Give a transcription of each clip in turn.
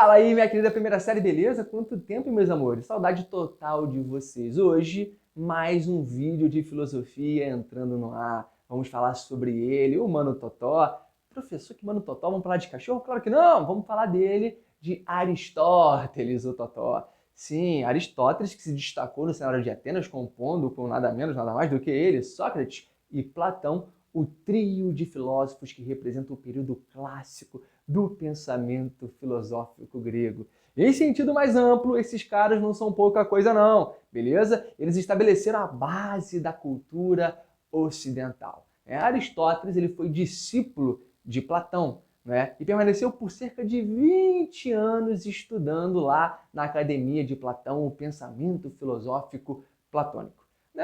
Fala aí, minha querida primeira série, beleza? Quanto tempo, meus amores? Saudade total de vocês. Hoje, mais um vídeo de filosofia entrando no ar. Vamos falar sobre ele, o Mano Totó. Professor, que Mano Totó? Vamos falar de cachorro? Claro que não! Vamos falar dele, de Aristóteles, o Totó. Sim, Aristóteles, que se destacou no cenário de Atenas, compondo com nada menos, nada mais do que ele, Sócrates e Platão, o trio de filósofos que representa o período clássico do pensamento filosófico grego. Em sentido mais amplo, esses caras não são pouca coisa não, beleza? Eles estabeleceram a base da cultura ocidental. Aristóteles ele foi discípulo de Platão, né? E permaneceu por cerca de 20 anos estudando lá na academia de Platão o pensamento filosófico platônico.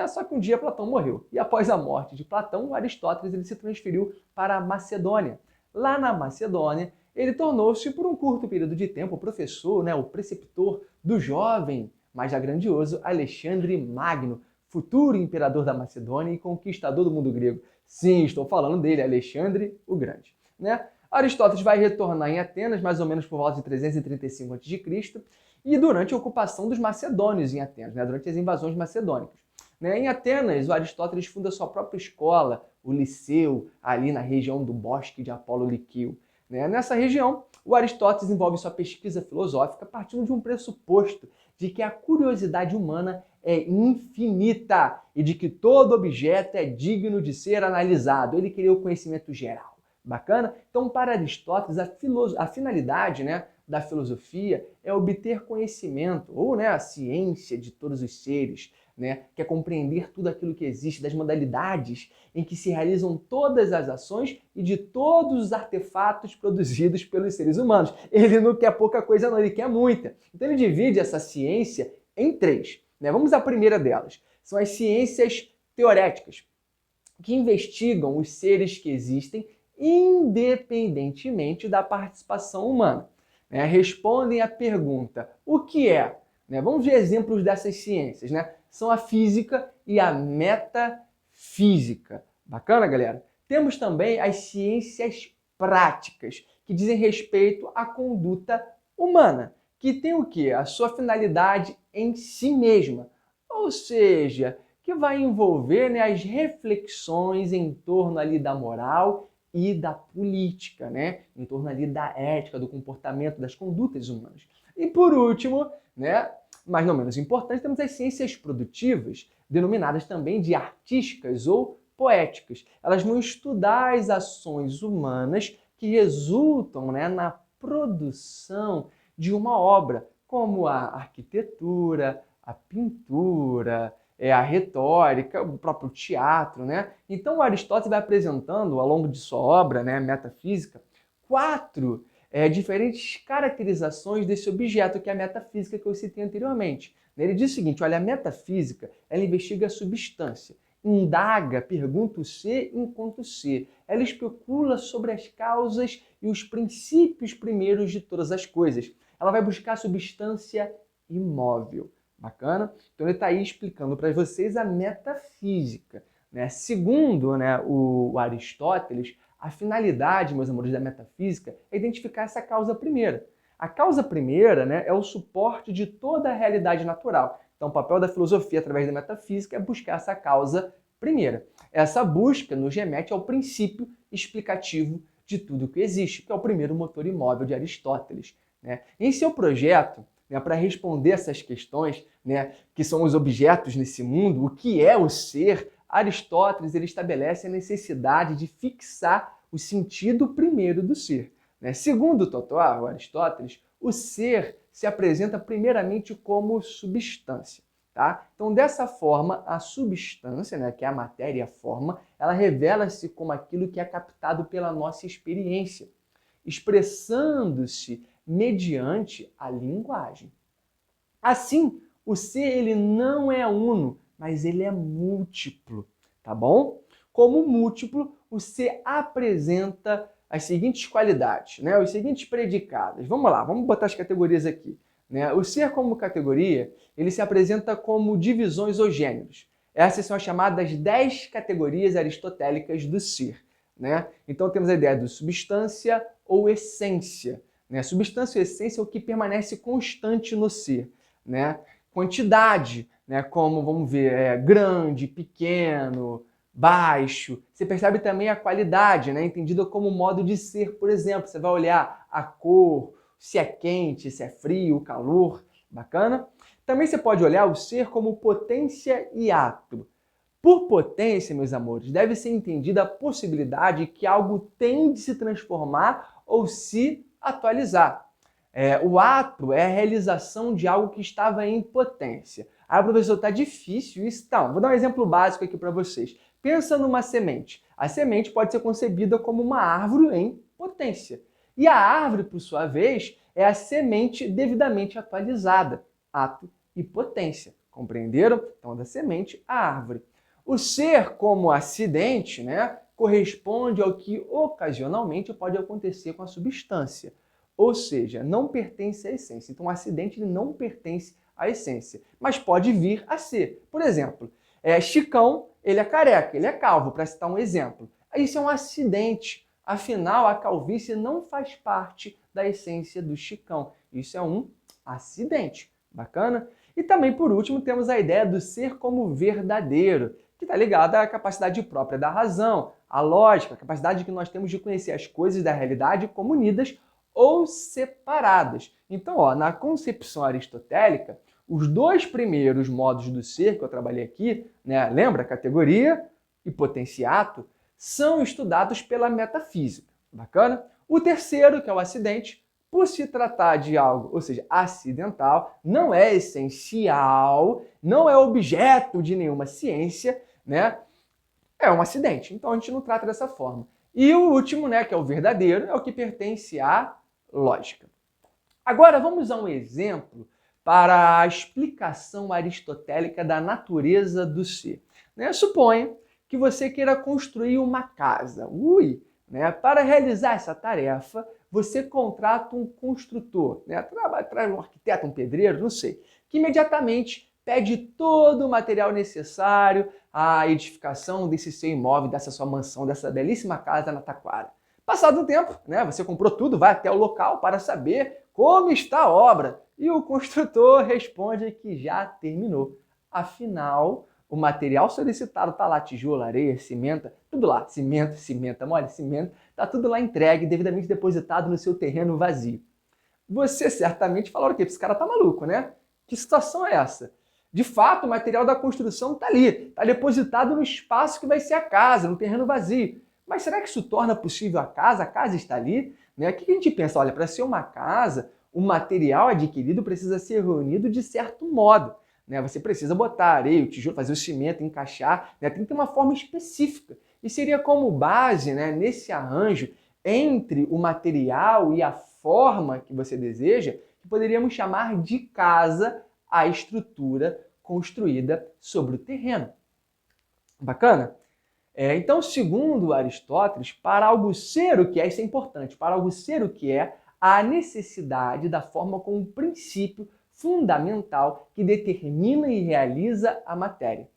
Só que um dia Platão morreu, e após a morte de Platão, Aristóteles ele se transferiu para a Macedônia. Lá na Macedônia, ele tornou-se, por um curto período de tempo, o professor, o preceptor do jovem, mas já grandioso, Alexandre Magno, futuro imperador da Macedônia e conquistador do mundo grego. Sim, estou falando dele, Alexandre o Grande. Aristóteles vai retornar em Atenas, mais ou menos por volta de 335 a.C., e durante a ocupação dos macedônios em Atenas, durante as invasões macedônicas. Em Atenas, o Aristóteles funda sua própria escola, o Liceu, ali na região do Bosque de Apolo Liqueu. Nessa região, o Aristóteles desenvolve sua pesquisa filosófica partindo de um pressuposto de que a curiosidade humana é infinita e de que todo objeto é digno de ser analisado. Ele queria o conhecimento geral. Bacana? Então, para Aristóteles, a finalidade da filosofia é obter conhecimento, ou a ciência de todos os seres, que é compreender tudo aquilo que existe, das modalidades em que se realizam todas as ações e de todos os artefatos produzidos pelos seres humanos. Ele não quer pouca coisa não, ele quer muita. Então ele divide essa ciência em três. Vamos à primeira delas. São as ciências teoréticas, que investigam os seres que existem independentemente da participação humana. Respondem à pergunta, o que é? Vamos ver exemplos dessas ciências. São a física e a metafísica. Bacana, galera? Temos também as ciências práticas, que dizem respeito à conduta humana, que tem o quê? A sua finalidade em si mesma. Ou seja, que vai envolver as reflexões em torno ali da moral e da política, em torno ali da ética, do comportamento, das condutas humanas. E por último, mas não menos importante, temos as ciências produtivas, denominadas também de artísticas ou poéticas. Elas vão estudar as ações humanas que resultam na produção de uma obra, como a arquitetura, a pintura, a retórica, o próprio teatro. Então, Aristóteles vai apresentando, ao longo de sua obra, Metafísica, quatro diferentes caracterizações desse objeto, que é a metafísica que eu citei anteriormente. Ele diz o seguinte, olha, a metafísica, ela investiga a substância, indaga, pergunta o ser enquanto ser. Ela especula sobre as causas e os princípios primeiros de todas as coisas. Ela vai buscar a substância imóvel. Bacana? Então ele está aí explicando para vocês a metafísica. Segundo o Aristóteles, a finalidade, meus amores, da metafísica é identificar essa causa primeira. A causa primeira é o suporte de toda a realidade natural. Então o papel da filosofia através da metafísica é buscar essa causa primeira. Essa busca nos remete ao princípio explicativo de tudo que existe, que é o primeiro motor imóvel de Aristóteles. Em seu projeto, para responder essas questões, que são os objetos nesse mundo, o que é o ser, Aristóteles ele estabelece a necessidade de fixar o sentido primeiro do ser. Segundo Totó, o Aristóteles, o ser se apresenta primeiramente como substância. Então, dessa forma, a substância, que é a matéria-forma, ela revela-se como aquilo que é captado pela nossa experiência, expressando-se mediante a linguagem. Assim, o ser ele não é uno, mas ele é múltiplo, tá bom? Como múltiplo, o ser apresenta as seguintes qualidades, os seguintes predicados. Vamos lá, vamos botar as categorias aqui. O ser como categoria, ele se apresenta como divisões ou gêneros. Essas são as chamadas 10 categorias aristotélicas do ser. Então temos a ideia de substância ou essência. né? Substância ou essência é o que permanece constante no ser, né? Quantidade, né? Como, vamos ver, grande, pequeno, baixo. Você percebe também a qualidade, né? Entendida como modo de ser, por exemplo. Você vai olhar a cor, se é quente, se é frio, calor. Bacana? Também você pode olhar o ser como potência e ato. Por potência, meus amores, deve ser entendida a possibilidade que algo tem de se transformar ou se atualizar. O ato é a realização de algo que estava em potência. Ah, professor, está difícil isso? Então, vou dar um exemplo básico aqui para vocês. Pensa numa semente. A semente pode ser concebida como uma árvore em potência. E a árvore, por sua vez, é a semente devidamente atualizada. Ato e potência. Compreenderam? Então, da semente à árvore. O ser como acidente, né, corresponde ao que ocasionalmente pode acontecer com a substância. Ou seja, não pertence à essência. Então, o acidente ele não pertence à essência, mas pode vir a ser. Por exemplo, Chicão, ele é careca, ele é calvo, para citar um exemplo. Isso é um acidente. Afinal, a calvície não faz parte da essência do Chicão. Isso é um acidente. Bacana? E também, por último, temos a ideia do ser como verdadeiro, que está ligada à capacidade própria da razão, à lógica, a capacidade que nós temos de conhecer as coisas da realidade como unidas ou separadas. Então, na concepção aristotélica, os dois primeiros modos do ser que eu trabalhei aqui, né, lembra? Categoria e potenciato, são estudados pela metafísica. Bacana? O terceiro, que é o acidente, por se tratar de algo, ou seja, acidental, não é essencial, não é objeto de nenhuma ciência, né? É um acidente. Então a gente não trata dessa forma. E o último, né, que é o verdadeiro, é o que pertence à lógica. Agora vamos a um exemplo para a explicação aristotélica da natureza do ser. Suponha que você queira construir uma casa. Para realizar essa tarefa, você contrata um construtor, traz um arquiteto, um pedreiro, não sei, que imediatamente pede todo o material necessário à edificação desse seu imóvel, dessa sua mansão, dessa belíssima casa na Taquara. Passado um tempo, você comprou tudo, vai até o local para saber como está a obra. E o construtor responde que já terminou. Afinal, o material solicitado está lá, tijolo, areia, cimento, tudo lá. Cimenta mole, cimento, está tudo lá entregue, devidamente depositado no seu terreno vazio. Você certamente falou o quê? Esse cara tá maluco, né? Que situação é essa? De fato, o material da construção está ali, está depositado no espaço que vai ser a casa, no terreno vazio. Mas será que isso torna possível a casa? A casa está ali? O que a gente pensa? Olha, para ser uma casa, o material adquirido precisa ser reunido de certo modo. Você precisa botar areia, o tijolo, fazer o cimento, encaixar, tem que ter uma forma específica. E seria como base, nesse arranjo entre o material e a forma que você deseja, que poderíamos chamar de casa a estrutura construída sobre o terreno. Bacana? Então, segundo Aristóteles, para algo ser o que é, isso é importante, para algo ser o que é, há necessidade da forma como um princípio fundamental que determina e realiza a matéria.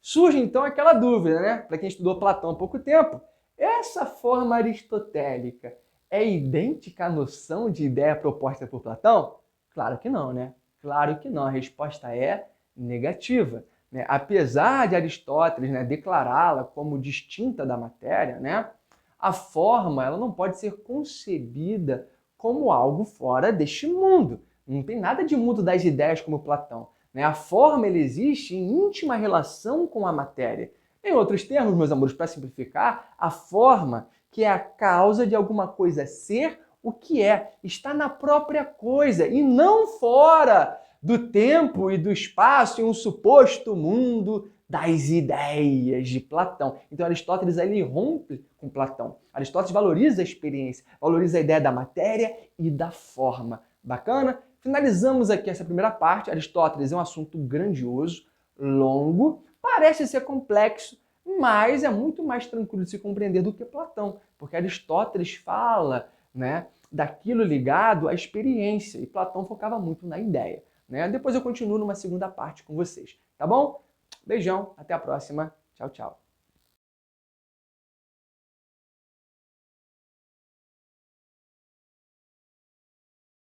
Surge então aquela dúvida, para quem estudou Platão há pouco tempo, essa forma aristotélica é idêntica à noção de ideia proposta por Platão? Claro que não, Claro que não. A resposta é negativa. Apesar de Aristóteles declará-la como distinta da matéria, a forma ela não pode ser concebida como algo fora deste mundo. Não tem nada de mundo das ideias como Platão. A forma ela existe em íntima relação com a matéria. Em outros termos, meus amores, para simplificar, a forma, que é a causa de alguma coisa ser o que é, está na própria coisa e não fora do tempo e do espaço em um suposto mundo das ideias de Platão. Então Aristóteles ele rompe com Platão. Aristóteles valoriza a experiência, valoriza a ideia da matéria e da forma. Bacana? Finalizamos aqui essa primeira parte. Aristóteles é um assunto grandioso, longo, parece ser complexo, mas é muito mais tranquilo de se compreender do que Platão, porque Aristóteles fala, daquilo ligado à experiência, e Platão focava muito na ideia. Depois eu continuo numa segunda parte com vocês, tá bom? Beijão, até a próxima. Tchau, tchau.